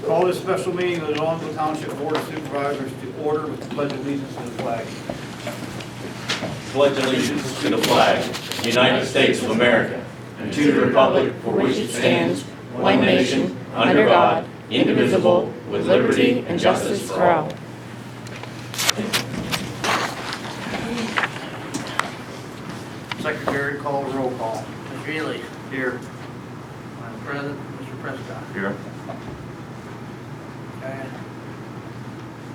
Call this special meeting of the Longview Township Board of Supervisors to order with the pledge of allegiance to the flag. Pledge allegiance to the flag, United States of America, and to the republic for which it stands, one nation, under God, indivisible, with liberty and justice for all. Secretary, call the roll call. Ms. Reilly. Here. Madam President, Mr. Prescott. Here. Okay.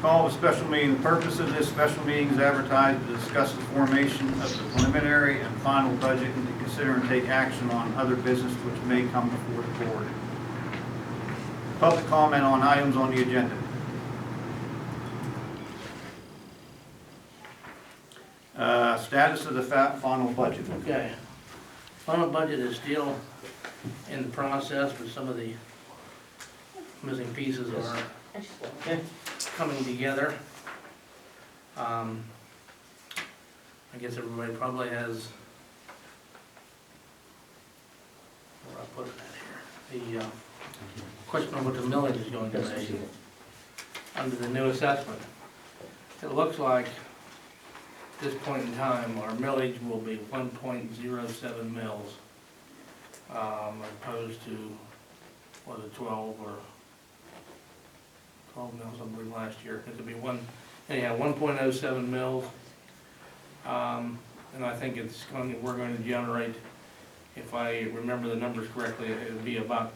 Call the special meeting. The purpose of this special meeting is advertised to discuss the formation of the preliminary and final budget and to consider and take action on other business which may come before the board. Public comment on items on the agenda. Status of the final budget. Okay. Final budget is still in the process, but some of the missing pieces are coming together. I guess everybody probably has, where I put it at here, the question of what the millage is going to be under the new assessment. It looks like at this point in time, our millage will be 1.07 mils, opposed to, what, a 12 or 12 mils, I believe, last year. It'll be 1.07 mils. And I think we're going to generate, if I remember the numbers correctly, it would be about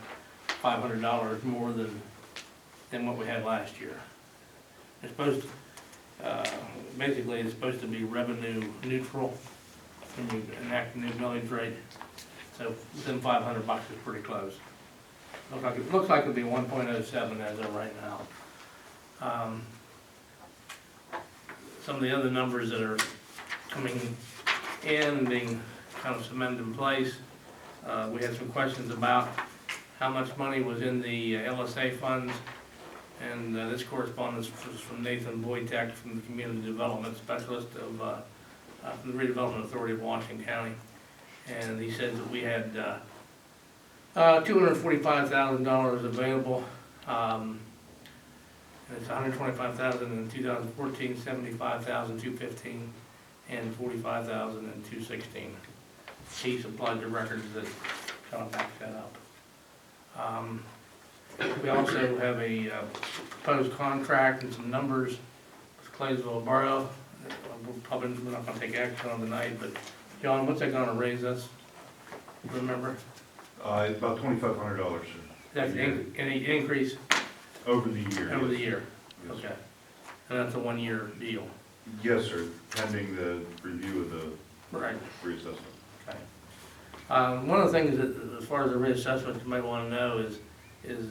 $500 more than what we had last year. It's supposed to, basically, it's supposed to be revenue neutral when you enact a new millage rate. So within $500 is pretty close. Looks like it'll be 1.07 as of right now. Some of the other numbers that are coming in and being kind of cemented in place, we had some questions about how much money was in the LSA funds. And this correspondence was from Nathan Boytek, from the Community Development Specialist from the Redevelopment Authority of Washington County. And he said that we had $245,000 available. And it's $125,000 in 2014, $75,215, and $45,000 in 2016. He supplied the records that kind of back that up. We also have a proposed contract and some numbers with Claysville Borough. We're not going to take action on tonight, but John, what's that going to raise us? Remember? It's about $2,500. That's any increase Over the year. over the year? Yes. Okay. And that's a 1-year deal? Yes, sir, pending the review of the Right. reassessment. Okay. One of the things that, as far as the reassessment, you might want to know is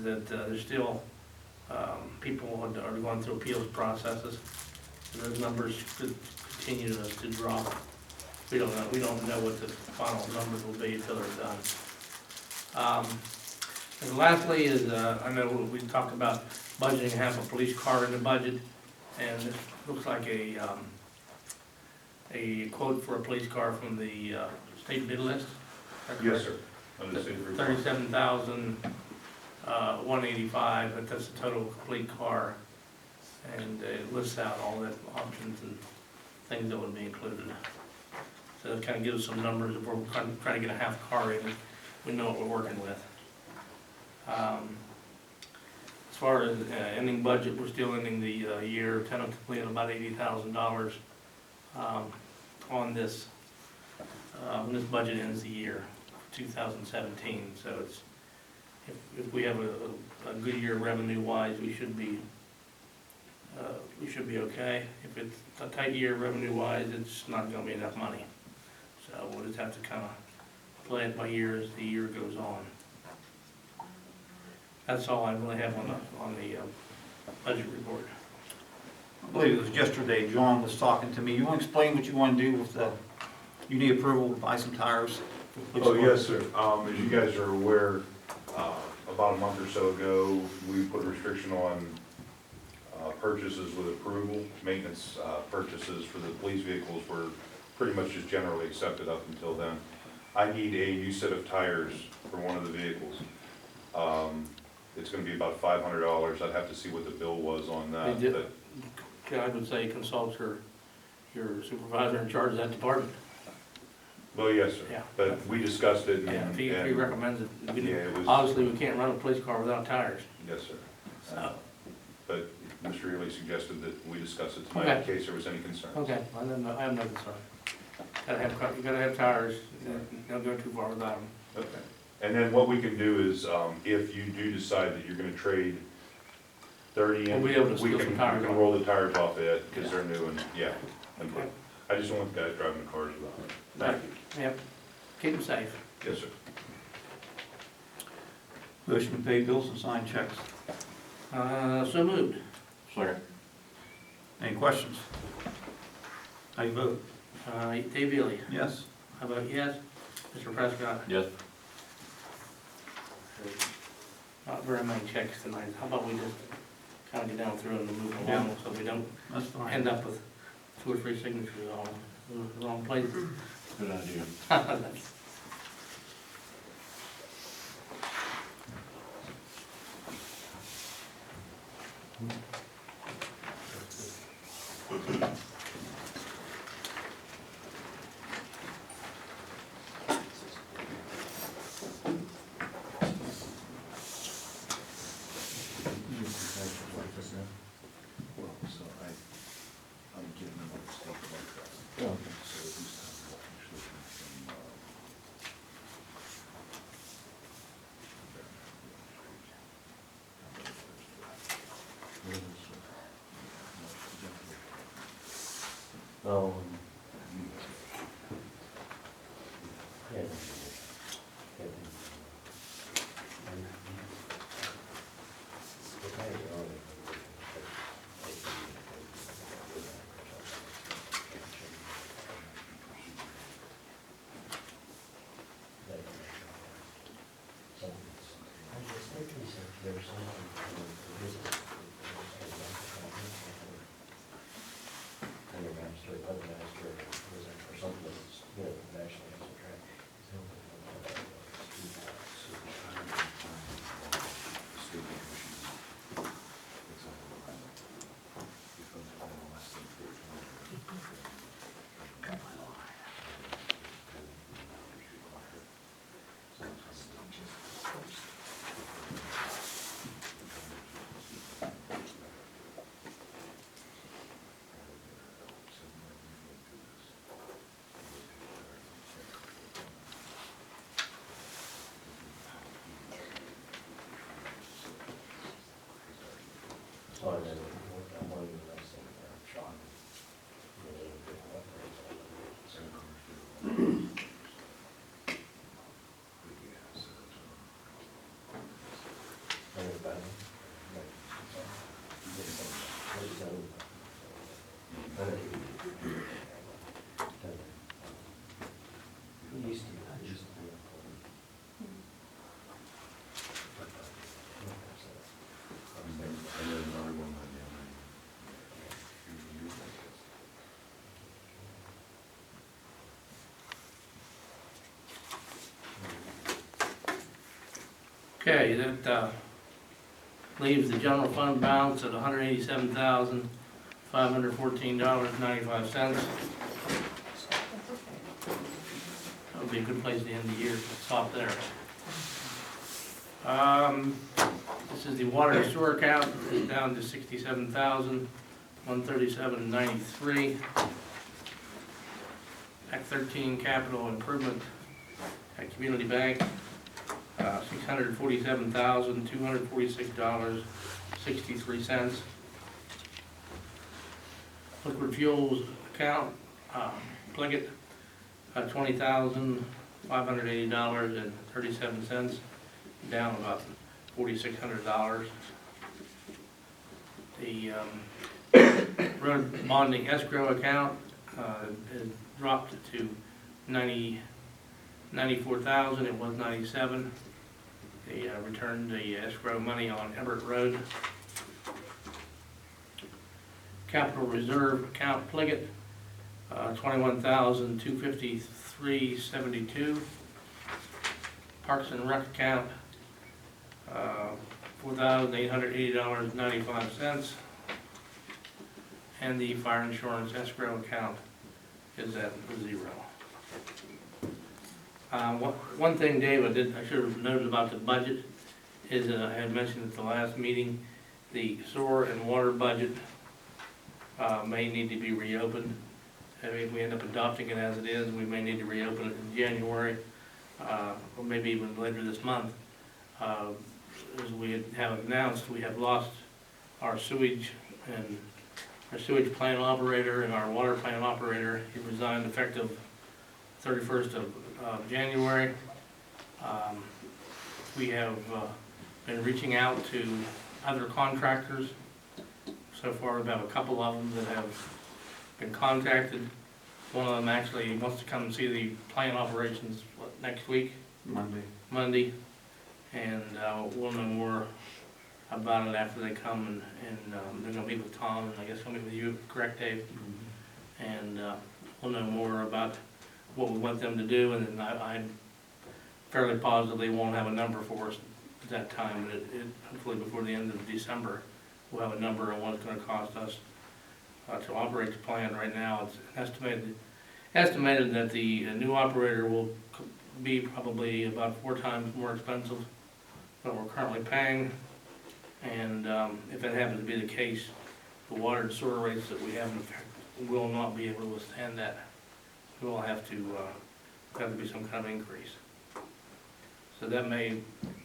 that there's still people are going through appeals processes. And those numbers could continue to drop. We don't know what the final numbers will be until they're done. And lastly is, I know we talked about budgeting half a police car in the budget, and this looks like a quote for a police car from the state bid list. Yes, sir. Under the state of Virginia. 37,000. 185, but that's the total complete car, and it lists out all the options and things that would be included. So it kind of gives us some numbers. If we're trying to get a half car in, we know what we're working with. As far as ending budget, we're still ending the year tentatively at about $80,000 on this. When this budget ends the year, 2017, so it's. If we have a good year revenue-wise, we should be okay. If it's a tight year revenue-wise, it's not going to be enough money. So we'll just have to kind of play it by ear as the year goes on. That's all I really have on the budget report. I believe it was yesterday, John was talking to me. You want to explain what you want to do with the, you need approval to buy some tires? for the police Oh, car? yes, sir. As you guys are aware, about a month or so ago, we put a restriction on purchases with approval. Maintenance purchases for the police vehicles were pretty much just generally accepted up until then. I need a new set of tires for one of the vehicles. It's gonna be about $500. I'd have to see what the bill was on that. They did- but- I would say consult your supervisor in charge of that department. Well, yes, sir. Yeah. But we discussed it Yeah, if he and, recommends it. we can- yeah, it was, Obviously, we can't run a police car without tires, yes, sir. so. But Mr. Ely suggested that we discuss it tonight in Okay. case there was any concerns. Okay, I have no concern. You gotta have tires, don't go too far without them. Okay. And then what we can do is, if you do decide that you're gonna trade 30 in, We'll be able to we steal can, some tires we can off. roll the tires off it, because Yeah. they're new and, yeah. And Okay. I just don't want the guys driving the cars without it. Thank you. Yep, keep them safe. Yes, sir. Motion to pay bills and sign checks. So moved. Second. Any questions? How you vote? Dave Ely, Yes. how about yes? Mr. Prescott? Yes. Not very many checks tonight, how about we just kind of get down through and move along, so we don't That's fine. end up with 2 or 3 signatures all in the wrong place. Good idea. That's- Oh. Okay, that leaves the general fund balance at $187,514.95. That would be a good place to end the year, stop there. This is the water and sewer account, it's down to $67,137.93. Act 13 capital improvement at Community Bank, $647,246.63. Liquid fuels account, Pliget, $20,580.37, down about $4,600. The road bonding escrow account has dropped to 94,000, it was 97. They returned the escrow money on Everett Road. Capital Reserve account Pliget, $21,253.72. Parks and Rec account, $4,880.95. And the fire insurance escrow account is at 0. One thing, Dave, I should have noted about the budget is that I had mentioned at the last meeting, the sewer and water budget may need to be reopened. If we end up adopting it as it is, we may need to reopen it in January, or maybe even later this month. As we have announced, we have lost our sewage plant operator and our water plant operator. He resigned effective 31st of January. We have been reaching out to other contractors. So far, we have a couple of them that have been contacted. One of them actually wants to come and see the plant operations next week, Monday. And we'll know more about it after they come, and they're gonna meet with Tom, and I guess gonna meet with you, correct, Dave? And we'll know more about what we want them to do, and then I'm fairly positive they won't have a number for us at that time, but hopefully before the end of December, we'll have a number on what it's gonna cost us to operate the plant. Right now, it's estimated that the new operator will be probably about 4 times more expensive than we're currently paying. And if that happens to be the case, the water and sewer rates that we have in effect will not be able to withstand that. We will have to be some kind of increase. So that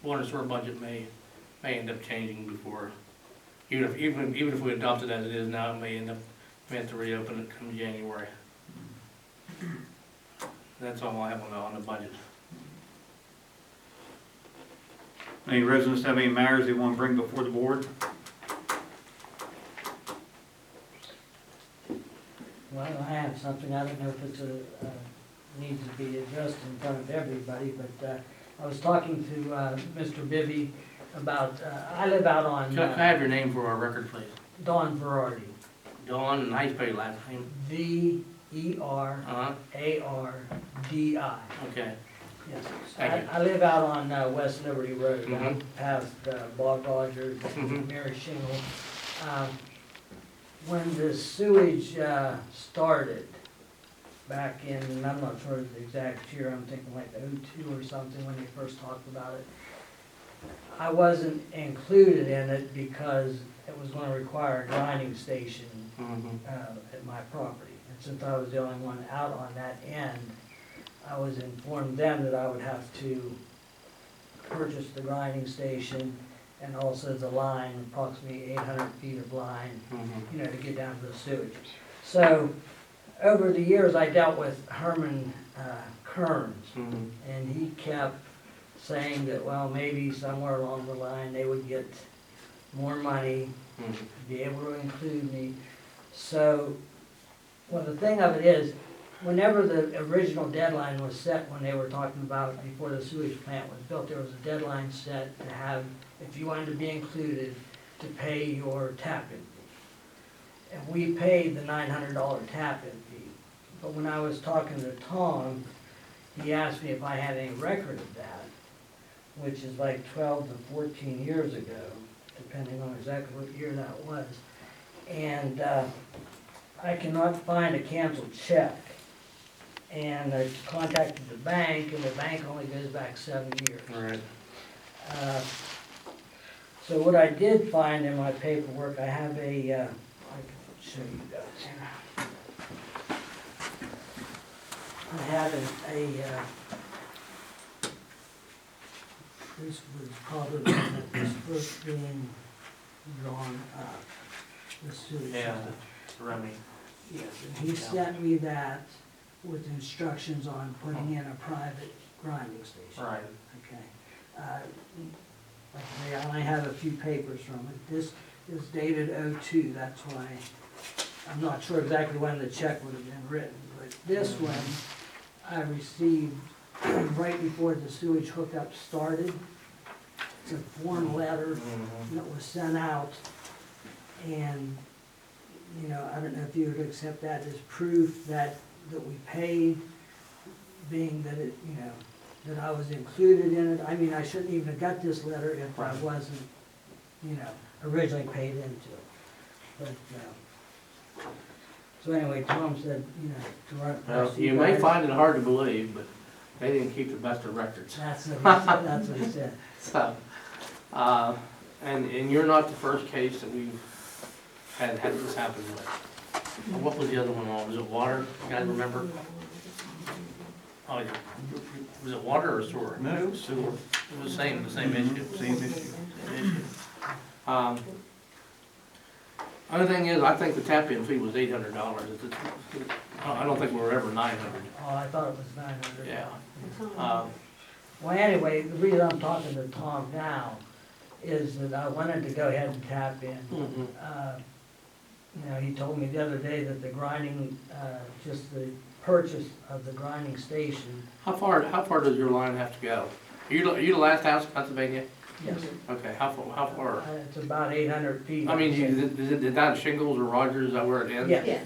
water and sewer budget may end up changing before, even if we adopt it as it is now, it may have to reopen it come January. That's all I have on the budget. Any residents have any matters they want to bring before the board? Well, I have something, I don't know if it's needs to be addressed in front of everybody, but I was talking to Mr. Bibby about, I live out on Can I have your name for our record, please? Don Verardi. Dawn, and how you spell your last name? V-E-R-A-R-D-I. Okay. Yes. Thank you. I live out on West Liberty Road, Mhm. past Bog Rogers, Mhm. Mary Shingle. When the sewage started, back in, I'm not sure the exact year, I'm thinking like '02 or something, when they first talked about it, I wasn't included in it because it was gonna require a grinding station at my property. And since I was the only one out on that end, I was informed then that I would have to purchase the grinding station and also the line, approximately 800 feet of line, you know, to get down to the sewage. So, over the years, I dealt with Herman Kearns, and he kept saying that, well, maybe somewhere along the line, they would get more money, be able to include me. So, well, the thing of it is, whenever the original deadline was set, when they were talking about before the sewage plant was built, there was a deadline set to have, if you wanted to be included, to pay your tap-in fee. And we paid the $900 tap-in fee. But when I was talking to Tom, he asked me if I had any record of that, which is like 12 to 14 years ago, depending on exactly what year that was. And I cannot find a canceled check. And I contacted the bank, and the bank only goes back 7 years. All right. So what I did find in my paperwork, I have a, I can show you guys here. I had this was probably when it was first being drawn up, the sewage Yeah. system. Remy. Yes, and he sent me that with instructions on putting in a private grinding station. Right. Okay. Like I say, I only have a few papers from it. This is dated '02, that's why, I'm not sure exactly when the check would have been written, but this one I received right before the sewage hookup started. It's a form letter that was sent out, and, you know, I don't know if you would accept that as proof that we paid, being that it, you know, that I was included in it. I mean, I shouldn't even have got this letter if I Right. wasn't, originally paid into it. But, so anyway, Tom said, to run. Well, you may find it hard to believe, but they didn't keep the best of records. That's what he said, that's what he said. So, and you're not the first case that we've had this happen with. What was the other one on? Was it water? You guys remember? Oh, yeah. Was it water or sewer? No, it was sewer. It was the same issue. Same issue. Other thing is, I think the tap-in fee was $800. I don't think we were ever 900. Oh, I thought it was 900. Yeah. Well, anyway, the reason I'm talking to Tom now is that I wanted to go ahead and tap in. Mhm. He told me the other day that the grinding, just the purchase of the grinding station, How far does your line have to go? Are you the last house in Pennsylvania? yes, Okay, how far? it's about 800 feet. I mean, is that Shingles or Rogers, is that where it ends? Yes,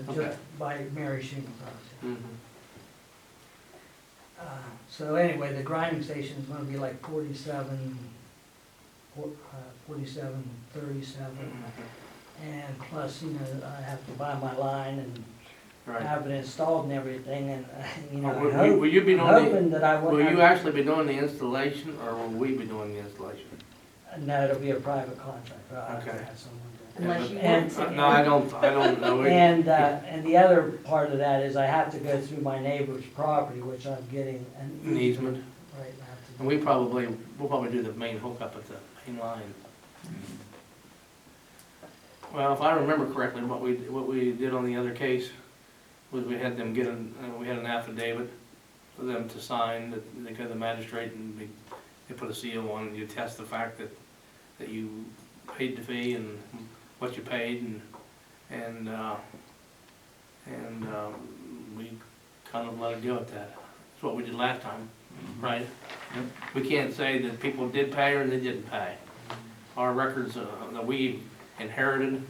Okay. just by Mary Shingles house. Mhm. So anyway, the grinding station is gonna be like 47, 37, and plus, I have to buy my line and Right. have it installed and everything, and, Will you be doing hoping that I will wouldn't you have, actually be doing the installation, or will we be doing the installation? no, it'll be a private contract, I'll have to Okay. have someone do it. Unless you And- want to. No, I don't know. And the other part of that is I have to go through my neighbor's property, which I'm getting An an easement, right now. and we'll probably do the main hookup at the main line. Well, if I remember correctly, what we did on the other case was we had them we had an affidavit for them to sign, that they go to the magistrate and they put a seal on, and you attest the fact that you paid the fee and what you paid, and we kind of let it go at that. That's what we did last time, right? Yep. We can't say that people did pay or they didn't pay. Our records that we inherited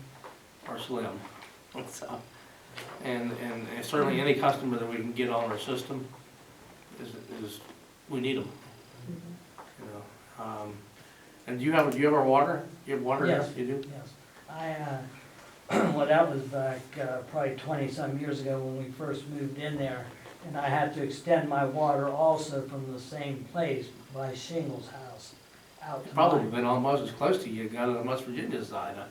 are slim. So, and certainly any customer that we can get on our system is we need them. And do you have our water? You have water? Yes. You do? Yes, well, that was back probably 20-some years ago when we first moved in there, and I had to extend my water also from the same place by Shingles house out to Probably mine. been almost as close to you, got it on West Virginia side. Huh?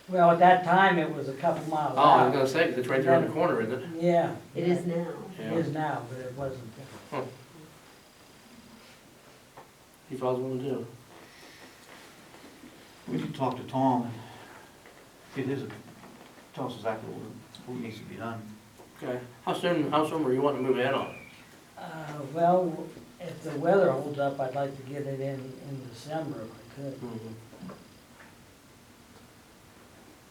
Well, at that time, it was a couple miles Oh, I was out. gonna say, 'cause it's right there in the corner, isn't it? Yeah. It is now. It is now, but it wasn't then. You fellas want to do? We can talk to Tom and get his, tell us exactly what needs to be done. Okay. How soon were you wanting to move ahead on? Well, if the weather holds up, I'd like to get it in December if I could.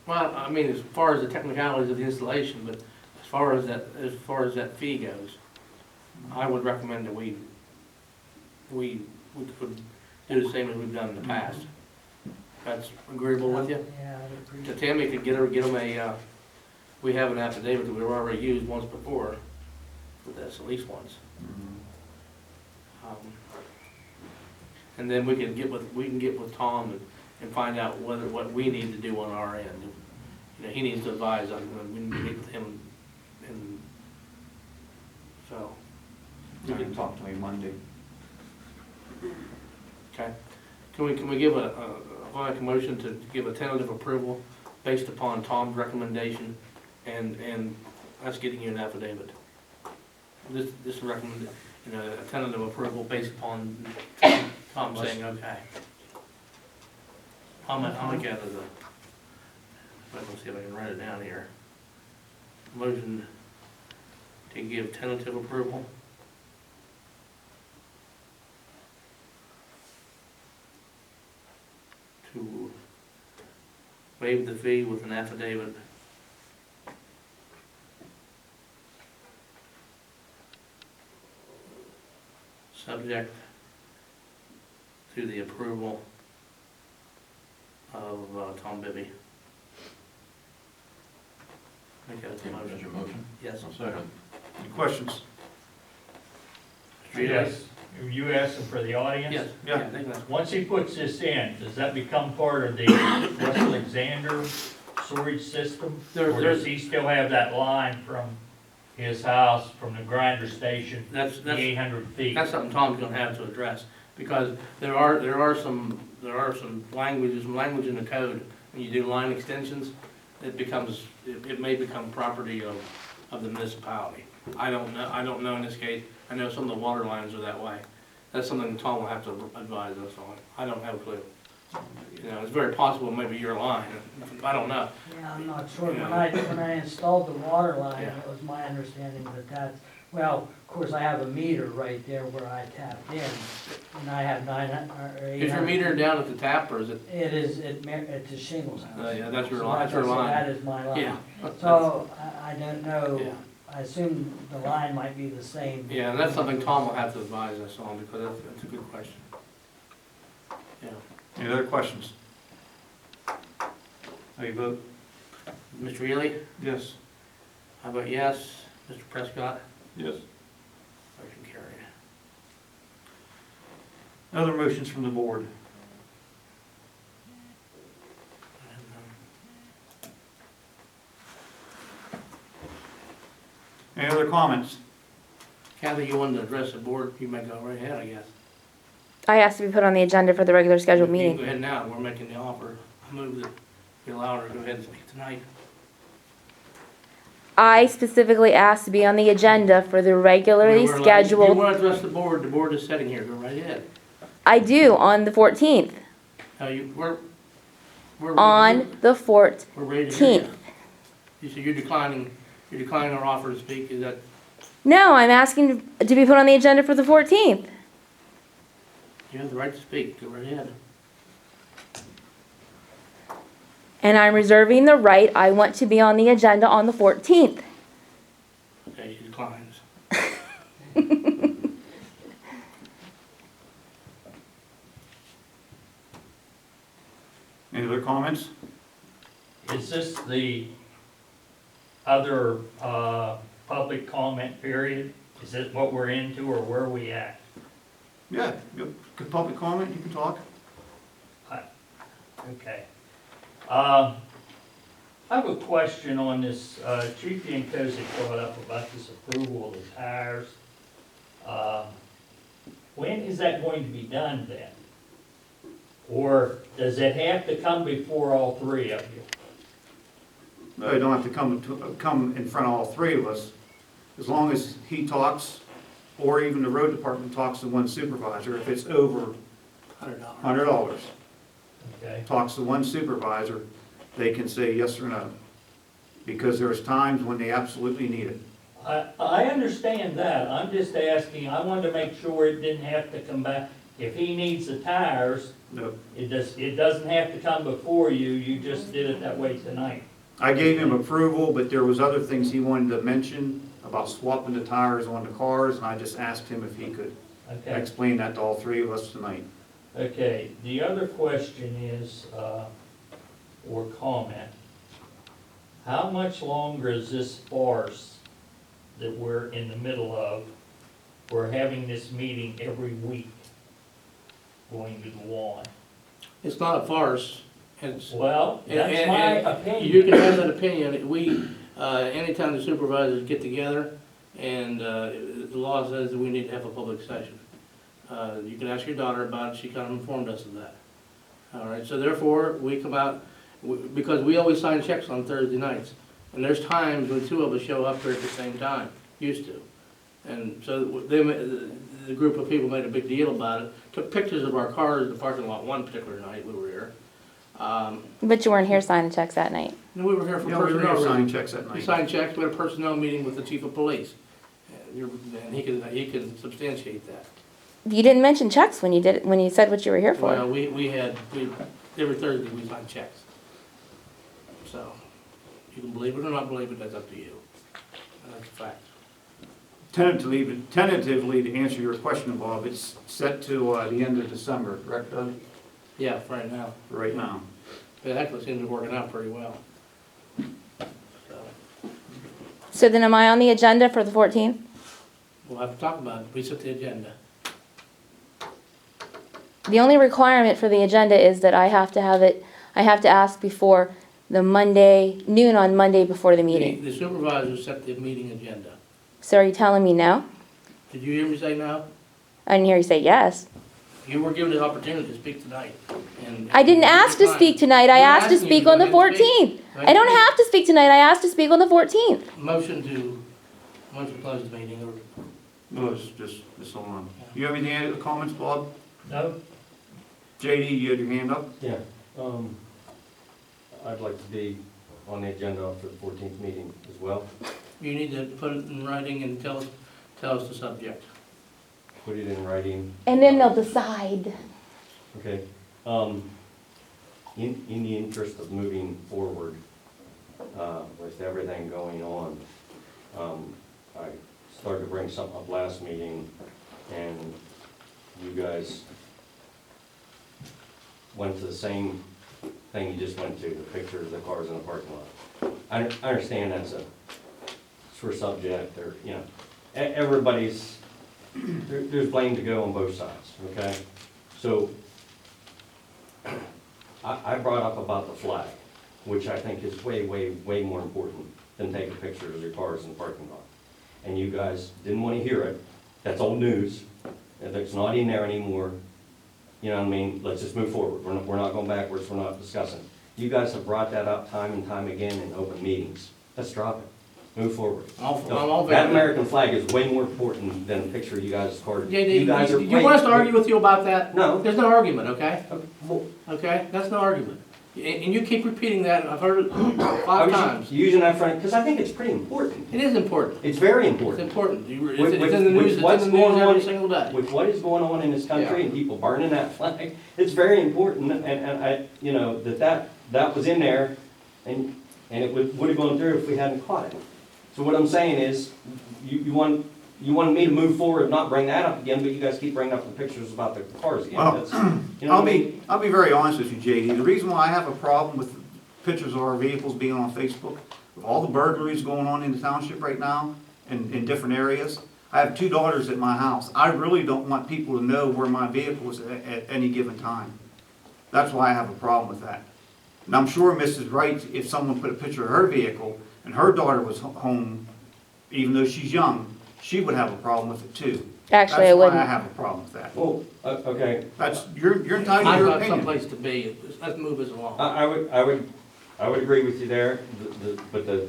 Well, I mean, as far as the technicalities of the installation, but as far as that fee goes, I would recommend that we could do the same as we've done in the past. That's agreeable with you? Yeah, I'd To appreciate it. Tammy could get them a, we have an affidavit that we've already used once before, with this, at least once. And then we can get with Tom and find out what we need to do on our end. He needs to advise us, we need to meet with him, and so, You can talk to me Monday. okay. Can we give a motion to give a tentative approval based upon Tom's recommendation and us getting you an affidavit? This recommend, a tentative approval based upon Tom saying, okay. I'll make out of let's see if I can write it down here. Motion to give tentative approval. To waive the fee with an affidavit. Subject to the approval of Tom Bibby. Make that a motion. motion? Yes. Second. Any questions? Yes. Are you asking for the audience? Yes, Yeah. yeah, they can ask. Once he puts this in, does that become part of the West Alexander storage system? Or does he still have that line from his house, from the grinder station, That's, the 800 feet? that's something Tom's gonna have to address, because there are some language in the code, when you do line extensions, it may become property of the municipality. I don't know in this case, I know some of the water lines are that way. That's something Tom will have to advise us on. I don't have a clue. You know, it's very possible maybe your line, I don't know. Yeah, I'm not sure. When I installed the water line, Yeah. it was my understanding that that's, well, of course, I have a meter right there where I tapped in, and I have 900 or 800. Is your meter down at the tap, or is it, It's a shingles house. yeah, that's your So line, that's your so line. That is my line. Yeah. So I don't know, Yeah. I assume the line might be the same. Yeah, and that's something Tom will have to advise us on, because that's a good question. Yeah. Any other questions? How you vote? Mr. Ely, Yes. how about yes? Mr. Prescott? Yes. Motion carried. Other motions from the board? Any other comments? Kathy, you wanted to address the board, you may go right ahead, I guess. I asked to be put on the agenda for the regular scheduled You can meeting. go ahead now, we're making the offer. I move that you allow her to go ahead and speak tonight. I specifically asked to be on the agenda for the regularly You scheduled, want to address the board is sitting here, go right ahead. I do, on the 14th. We're On the We're ready to hear 14th. you. You said you're declining our offer to speak, is that, No, I'm asking to be put on the agenda for the 14th. you have the right to speak, go right ahead. And I'm reserving the right, I want to be on the agenda on the 14th. Okay, she declines. Any other comments? Is this the other public comment period? Is this what we're into, or where are we at? Yeah, good public comment, you can talk. Okay. I have a question on this, Chief Yankosi brought up about this approval of the tires. When is that going to be done then? Or does it have to come before all three of you? No, you don't have to come in front of all three of us. As long as he talks, or even the road department talks to one supervisor, if it's over $100. $100, Okay, talks to one supervisor, they can say yes or no. Because there's times when they absolutely need it. I understand that, I'm just asking, I wanted to make sure it didn't have to come back. If he needs the tires, No. it doesn't have to come before you, you just did it that way tonight. I gave him approval, but there was other things he wanted to mention about swapping the tires on the cars, and I just asked him if he could Okay. explain that to all three of us tonight. Okay, the other question is, or comment, how much longer is this farce that we're in the middle of? We're having this meeting every week going to go on. It's not a farce, it's. Well, that's And- my and opinion. You can have that opinion. Anytime the supervisors get together and the law says that we need to have a public session. You can ask your daughter about it, she kind of informed us of that. All right, so therefore, we come out, because we always sign checks on Thursday nights. And there's times when two of us show up here at the same time, used to. And so the group of people made a big deal about it, took pictures of our cars in the parking lot one particular night we were here. But you weren't here signing checks that night. And we were here for Yeah, we were personnel here signing reasons. checks that We night. signed checks, we had a personnel meeting with the chief of police. And he can substantiate that. You didn't mention checks when you said what you were here Well, for. every Thursday we sign checks. So, you can believe it or not believe it, that's up to you. That's a fact. Tentatively, to answer your question, Bob, it's set to the end of December, correct, Doug? Yeah, for right now. Right now. It actually seems to be working out pretty well. So, So then am I on the agenda for the 14th? we'll have to talk about it. We set the agenda. The only requirement for the agenda is that I have to have it, I have to ask before the Monday, noon on Monday before the meeting. The supervisor set the meeting agenda. So are you telling me no? Did you hear me say no? I didn't hear you say yes. You were given the opportunity to speak tonight, and. I didn't ask to speak tonight, I We're asked to asking you speak to on the go ahead and speak. 14th. I don't have to speak tonight, I asked to speak on the 14th. Motion to close the meeting, or No, it's just, it's on. You have any other comments, Bob? No? JD, you had your hand up? Yeah, I'd like to be on the agenda for the 14th meeting as well. you need to put it in writing and tell us the subject. Put it in writing. And then they'll decide. Okay. In the interest of moving forward with everything going on, I started to bring something up last meeting, and you guys went to the same thing you just went to, the picture of the cars in the parking lot. I understand that's a sore subject, or, you know, everybody's, there's blame to go on both sides, okay? So, I brought up about the flag, which I think is way, way, way more important than taking pictures of your cars in the parking lot. And you guys didn't want to hear it. That's old news. If it's not in there anymore, you know what I mean? Let's just move forward. We're not going backwards. We're not discussing. You guys have brought that up time and time again in open meetings. Let's drop it. Move forward. I'm all That for it. American flag is way more important than a picture of you guys' cars. JD, You guys are you want us to argue with you about that? No. There's no argument, okay? Well, Okay, that's no argument. And you keep repeating that, I've heard it I 5 was times. using that front, because I think it's pretty important. It is important. It's very It's important. important. It's With- in with- the news, with it's in what's the going news on- every single day. With what is going on in this country and people burning that flag, it's very important, and I, you know, that was in there, and it would have gone through if we hadn't caught it. So what I'm saying is, you wanted me to move forward, not bring that up again, but you guys keep bringing up the pictures about the cars again. Well, That's- you know what I mean? I'll be very honest with you, JD. The reason why I have a problem with pictures of our vehicles being on Facebook, with all the burglaries going on in the township right now, in different areas, I have 2 daughters at my house. I really don't want people to know where my vehicle is at any given time. That's why I have a problem with that. And I'm sure Mrs. Wright, if someone put a picture of her vehicle and her daughter was home, even though she's young, she would have a problem with it too. Actually, I That's why I wouldn't. have a problem with that. Well, okay, That's, you're entitled to I've your got opinion. someplace to be, let's move us along. I would agree with you there, but the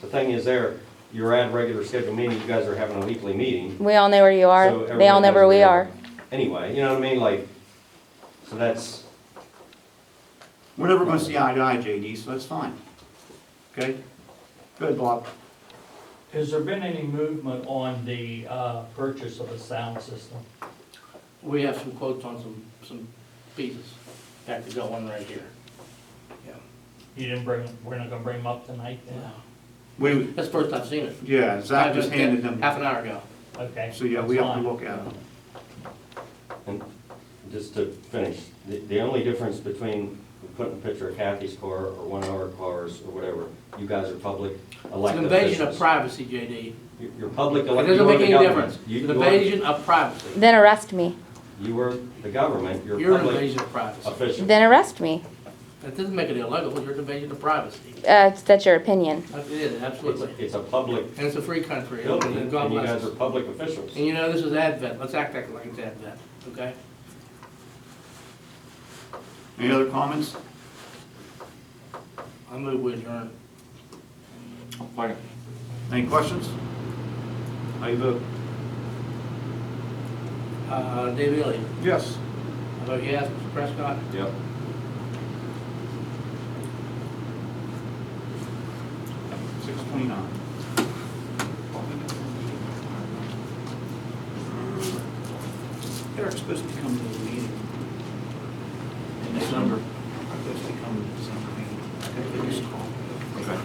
thing is there, you're at a regular scheduled meeting, you guys are having a weekly meeting. We all know where you so are. They all everyone know knows where we you are. Anyway, you know what I mean, like, so that's, We're never gonna see eye to eye, JD, so that's fine. Okay? Good, Bob. Has there been any movement on the purchase of a sound system? We have some quotes on some pieces that could go on right here. Yeah. You didn't bring, we're not gonna bring them up tonight then? We, That's the first I've seen it. yeah, Zach just handed them, Half an hour ago. Okay. so yeah, we that's have to fine. look at them. and just to finish, the only difference between putting a picture of Kathy's car or one of our cars or whatever, you guys are public It's an elected invasion of officials. privacy, JD. You're public It elected, doesn't you are make the any government. difference. It's an invasion of privacy. Then arrest me. You are the government, you're You're an public invasion of privacy. official. Then arrest me. That doesn't make it illegal, you're an invasion of privacy. That's your opinion. It is, absolutely. It's a public And it's a free country, building, and God and you bless guys are us. public officials. And you know, this is Advent, let's act like it's Advent, okay? Any other comments? I move we adjourn. Any questions? How you vote? Dave Ely, Yes. I vote yes. Mr. Prescott? Yep. 6:29. Eric's supposed to come to the meeting in December. Supposed to come to the December meeting. Okay, just call. Okay.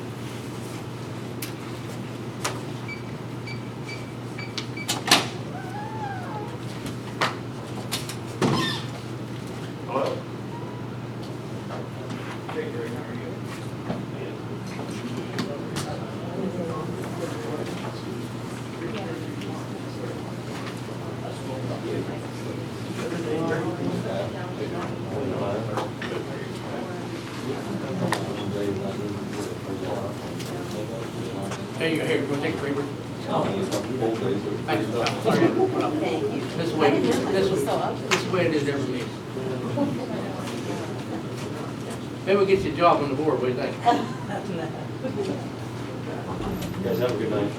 Hello. Hey, Gary, how are you? There you go, here, go take a break. Thank you. This way, this way it is every meeting. Maybe we'll get you a job on the board, what do you think? Guys, have a good night.